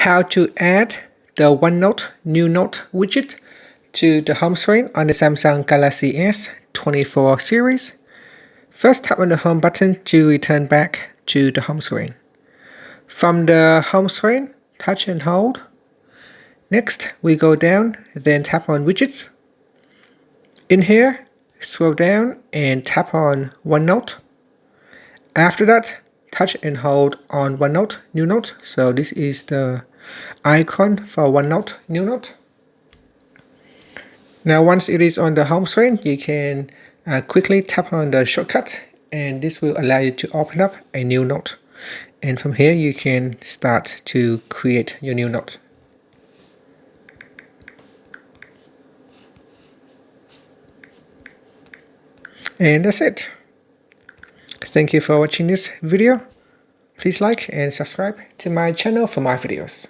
how to add the OneNote New Note widget to the home screen on the Samsung Galaxy S24 series. First, tap on the home button to return back to the home screen. From the home screen, touch and hold. Next, we go down, then tap on widgets. In here, scroll down and tap on OneNote. After that, touch and hold on OneNote New Note. So this is the icon for OneNote New Note. Now once it is on the home screen, you can quickly tap on the shortcut, and this will allow you to open up a new note. And from here you can start to create your new note. And that's it. Thank you for watching this video. Please like and subscribe to my channel for more videos.